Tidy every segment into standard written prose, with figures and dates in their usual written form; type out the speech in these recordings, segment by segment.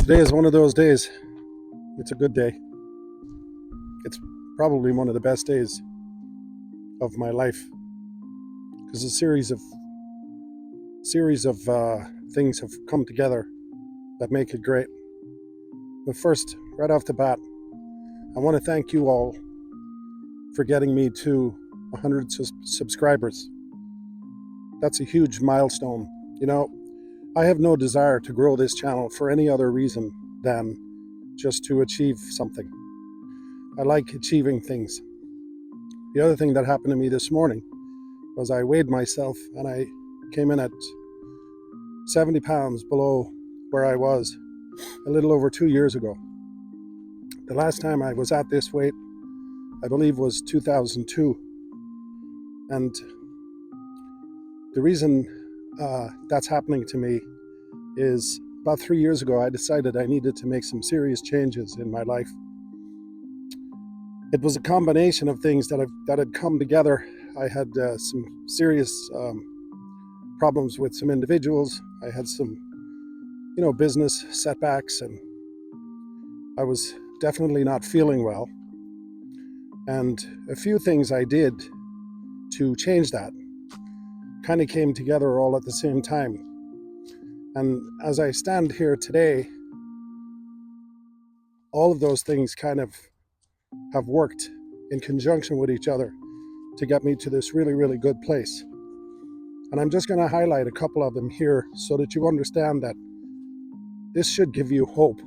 Today is one of those days. It's a good day. It's probably one of the best days of my life because a series of things have come together that make it great. But first, right off the bat, I want to thank you all for getting me to 100 subscribers. That's a huge milestone. You know, I have no desire to grow this channel for any other reason than just to achieve something. I like achieving things. The other thing that happened to me this morning was I weighed myself and I came in at 70 pounds below where I was a little over 2 years ago. The last time I was at this weight, I believe, was 2002. And the reason that's happening to me is about 3 years ago, I decided I needed to make some serious changes in my life. It was a combination of things that had come together. I had some serious problems with some individuals. I had some, business setbacks, and I was definitely not feeling well. And a few things I did to change that kind of came together all at the same time. And as I stand here today, all of those things kind of have worked in conjunction with each other to get me to this really, really good place. And I'm just going to highlight a couple of them here so that you understand that this should give you hope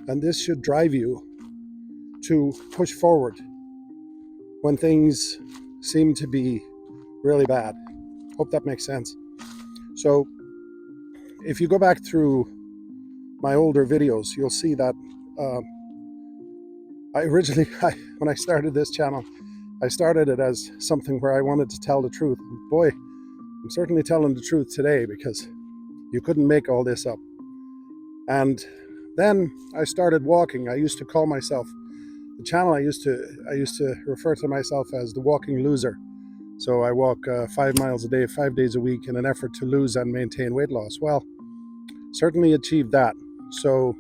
and this should drive you to push forward when things seem to be really bad. Hope that makes sense. So if you go back through my older videos, you'll see that when I started this channel, I started it as something where I wanted to tell the truth. Boy, I'm certainly telling the truth today, because you couldn't make all this up. And then I started walking. I used to call myself, the channel I used to refer to myself as the walking loser. So I walk 5 miles a day, 5 days a week in an effort to lose and maintain weight loss. Well, certainly achieved that. So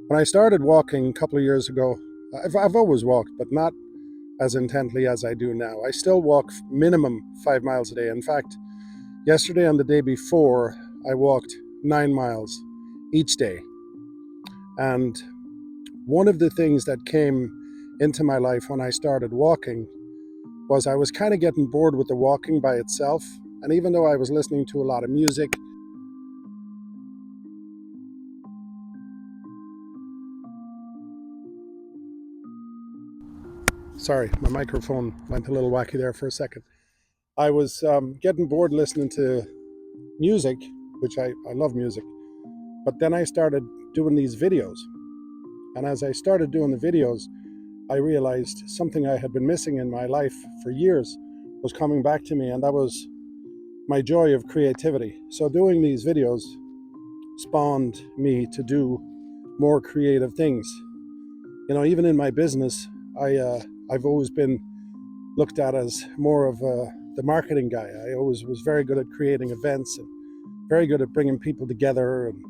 when I started walking a couple of years ago, I've always walked, but not as intently as I do now. I still walk minimum 5 miles a day. In fact, yesterday and the day before, I walked 9 miles each day. And one of the things that came into my life when I started walking was I was kind of getting bored with the walking by itself. And even though I was listening to a lot of music, sorry, my microphone went a little wacky there for a second. I was getting bored listening to music, which I love music. But then I started doing these videos. And as I started doing the videos, I realized something I had been missing in my life for years was coming back to me, and that was my joy of creativity. So doing these videos spawned me to do more creative things. Even in my business, I've always been looked at as more of the marketing guy. I always was very good at creating events and very good at bringing people together, and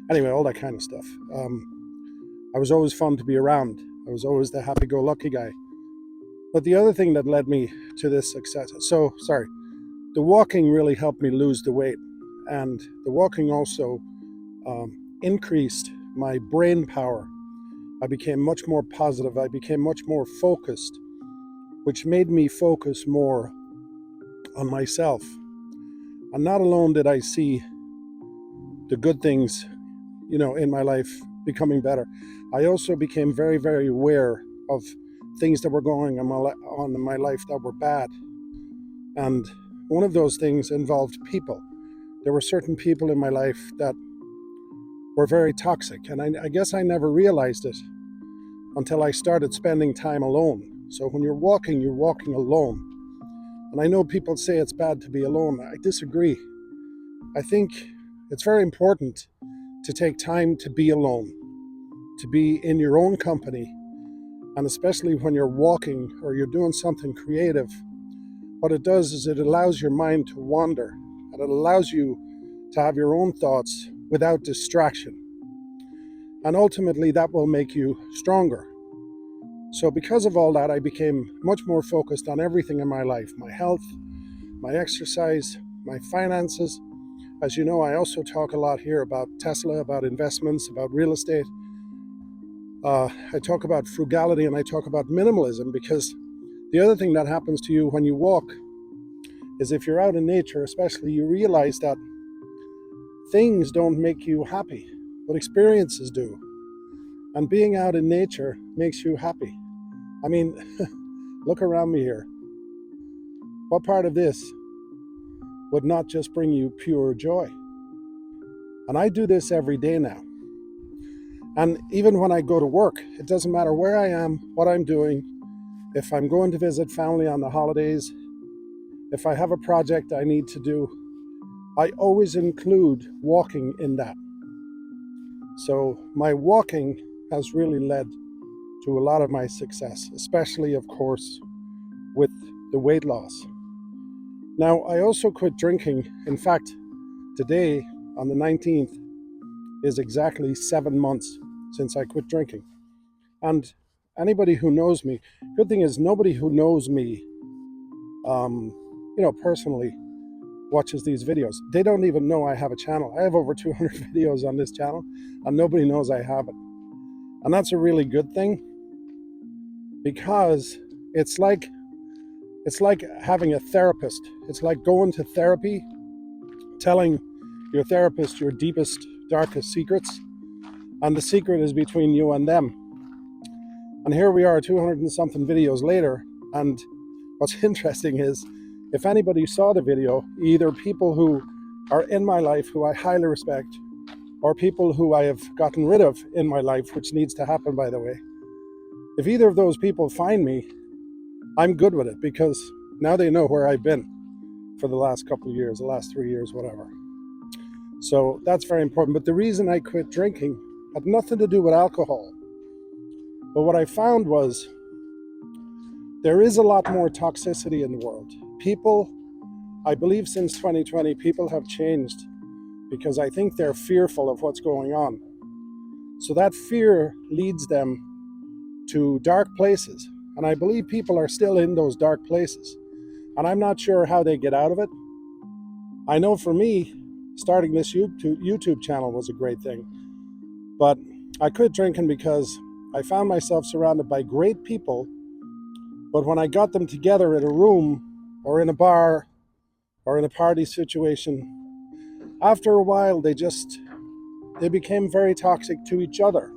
anyway, all that kind of stuff. I was always fun to be around. I was always the happy-go-lucky guy. But the other thing that led me to this success, the walking really helped me lose the weight, and the walking also increased my brain power. I became much more positive. I became much more focused, which made me focus more on myself. And not alone did I see the good things, in my life becoming better, I also became very, very aware of things that were going on in my life that were bad. And one of those things involved people. There were certain people in my life that were very toxic, and I guess I never realized it until I started spending time alone. So when you're walking alone. And I know people say it's bad to be alone. I disagree. I think it's very important to take time to be alone, to be in your own company. And especially when you're walking or you're doing something creative, what it does is it allows your mind to wander, and it allows you to have your own thoughts without distraction. And ultimately, that will make you stronger. So because of all that, I became much more focused on everything in my life, my health, my exercise, my finances. As you know, I also talk a lot here about Tesla, about investments, about real estate. I talk about frugality and I talk about minimalism, because the other thing that happens to you when you walk is, if you're out in nature especially, you realize that things don't make you happy, but experiences do. And being out in nature makes you happy. I mean, look around me here. What part of this would not just bring you pure joy? And I do this every day now. And even when I go to work, it doesn't matter where I am, what I'm doing. If I'm going to visit family on the holidays, if I have a project I need to do, I always include walking in that. So my walking has really led to a lot of my success, especially, of course, with the weight loss. Now, I also quit drinking. In fact, today, on the 19th, is exactly 7 months since I quit drinking. And anybody who knows me, good thing is nobody who knows me, personally, watches these videos. They don't even know I have a channel. I have over 200 videos on this channel, and nobody knows I have it. And that's a really good thing, because it's like having a therapist. It's like going to therapy, telling your therapist your deepest, darkest secrets, and the secret is between you and them. And here we are, 200 and something videos later, and what's interesting is, if anybody saw the video, either people who are in my life who I highly respect, or people who I have gotten rid of in my life, which needs to happen, by the way, if either of those people find me, I'm good with it, because now they know where I've been for the last couple of years, the last 3 years, whatever. So that's very important. But the reason I quit drinking had nothing to do with alcohol. But what I found was, there is a lot more toxicity in the world. People, I believe since 2020, people have changed because I think they're fearful of what's going on. So that fear leads them to dark places. And I believe people are still in those dark places. And I'm not sure how they get out of it. I know for me, starting this YouTube channel was a great thing. But I quit drinking because I found myself surrounded by great people. But when I got them together in a room or in a bar or in a party situation, after a while they became very toxic to each other.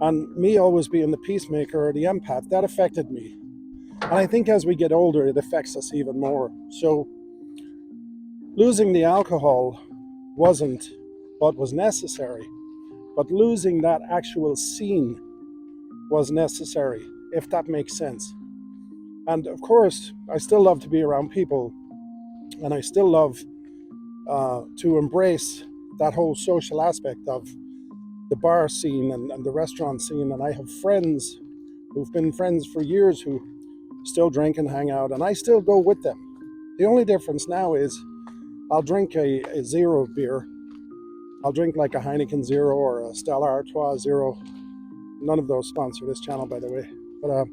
And me always being the peacemaker or the empath, that affected me. And I think as we get older, it affects us even more. So losing the alcohol wasn't what was necessary, but losing that actual scene was necessary, if that makes sense. And of course, I still love to be around people, and I still love to embrace that whole social aspect of the bar scene and the restaurant scene. And I have friends who've been friends for years who still drink and hang out, and I still go with them. The only difference now is I'll drink a zero beer. I'll drink like a Heineken Zero or a Stella Artois Zero. None of those sponsor this channel, by the way. But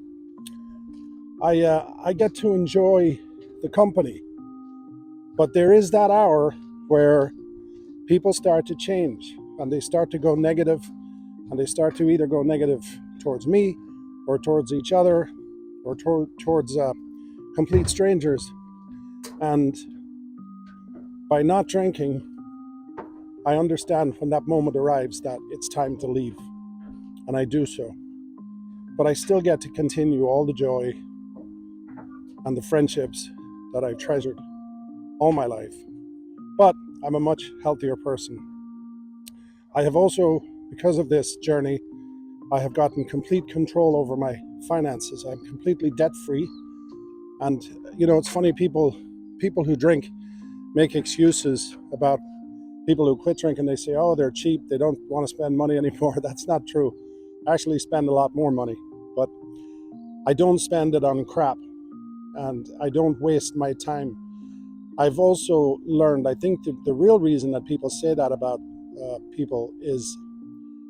I get to enjoy the company. But there is that hour where people start to change, and they start to go negative, and they start to either go negative towards me or towards each other or towards complete strangers. And by not drinking, I understand when that moment arrives that it's time to leave, and I do so. But I still get to continue all the joy and the friendships that I've treasured all my life. But I'm a much healthier person. I have also, because of this journey, I have gotten complete control over my finances. I'm completely debt-free. And it's funny, people who drink make excuses about people who quit drinking. They say, oh, they're cheap, they don't want to spend money anymore. That's not true. I actually spend a lot more money, but I don't spend it on crap, and I don't waste my time. I've also learned, I think the real reason that people say that about people is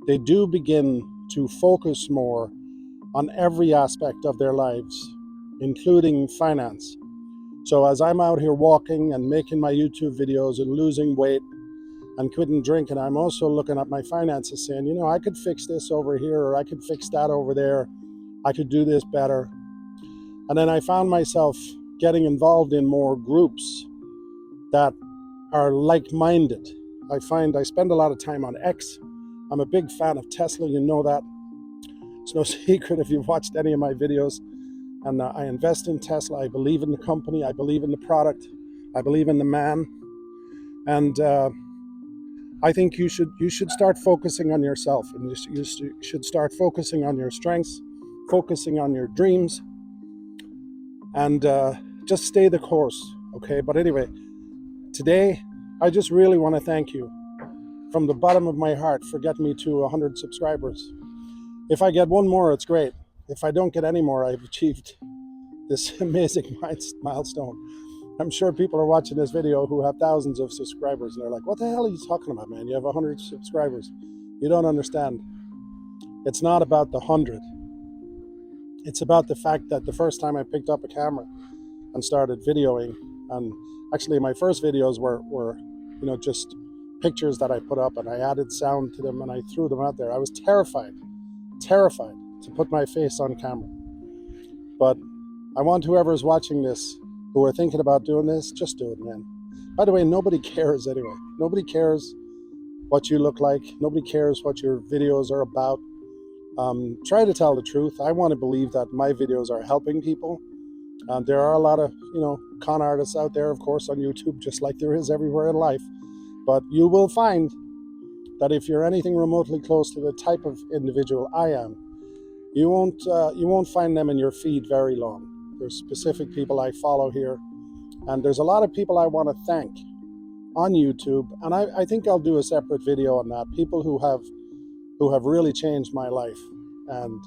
they do begin to focus more on every aspect of their lives, including finance. So as I'm out here walking and making my YouTube videos and losing weight and quitting drinking, I'm also looking at my finances saying, you know, I could fix this over here, or I could fix that over there. I could do this better. And then I found myself getting involved in more groups that are like-minded. I find I spend a lot of time on X. I'm a big fan of Tesla, you know that. It's no secret if you've watched any of my videos. And I invest in Tesla. I believe in the company. I believe in the product. I believe in the man. And I think you should start focusing on yourself, and you should start focusing on your strengths, focusing on your dreams, and just stay the course, okay? But anyway, today, I just really want to thank you from the bottom of my heart for getting me to 100 subscribers. If I get one more, it's great. If I don't get any more, I've achieved this amazing milestone. I'm sure people are watching this video who have thousands of subscribers, and they're like, what the hell are you talking about, man? You have 100 subscribers. You don't understand. It's not about the 100. It's about the fact that the first time I picked up a camera and started videoing, and actually my first videos were you know, just pictures that I put up, and I added sound to them and I threw them out there. I was terrified to put my face on camera. But I want whoever's watching this, who are thinking about doing this, just do it, man. By the way, nobody cares anyway. Nobody cares what you look like. Nobody cares what your videos are about. Try to tell the truth. I want to believe that my videos are helping people. There are a lot of, you know, con artists out there, of course, on YouTube, just like there is everywhere in life. But you will find that if you're anything remotely close to the type of individual I am, you won't find them in your feed very long. There's specific people I follow here, and there's a lot of people I want to thank on YouTube, and I think I'll do a separate video on that. People who have really changed my life and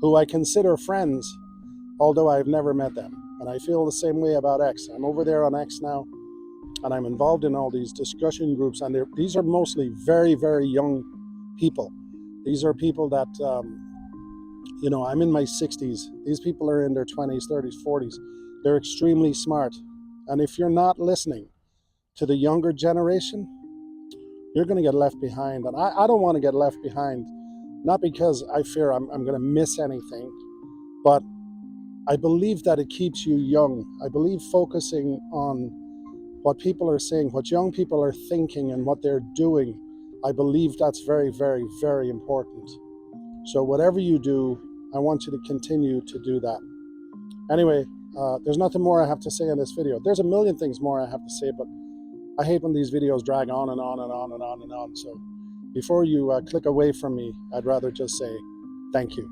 who I consider friends, although I've never met them. And I feel the same way about X. I'm over there on X now, and I'm involved in all these discussion groups, and these are mostly very, very young people. These are people that, you know, I'm in my 60s. These people are in their 20s, 30s, 40s. They're extremely smart. And if you're not listening to the younger generation, you're going to get left behind. And I don't want to get left behind, not because I fear I'm going to miss anything, but I believe that it keeps you young. I believe focusing on what people are saying, what young people are thinking, and what they're doing, I believe that's very, very, very important. So whatever you do, I want you to continue to do that. Anyway, there's nothing more I have to say in this video. There's a million things more I have to say, but I hate when these videos drag on and on and on and on and on. So before you click away from me, I'd rather just say thank you.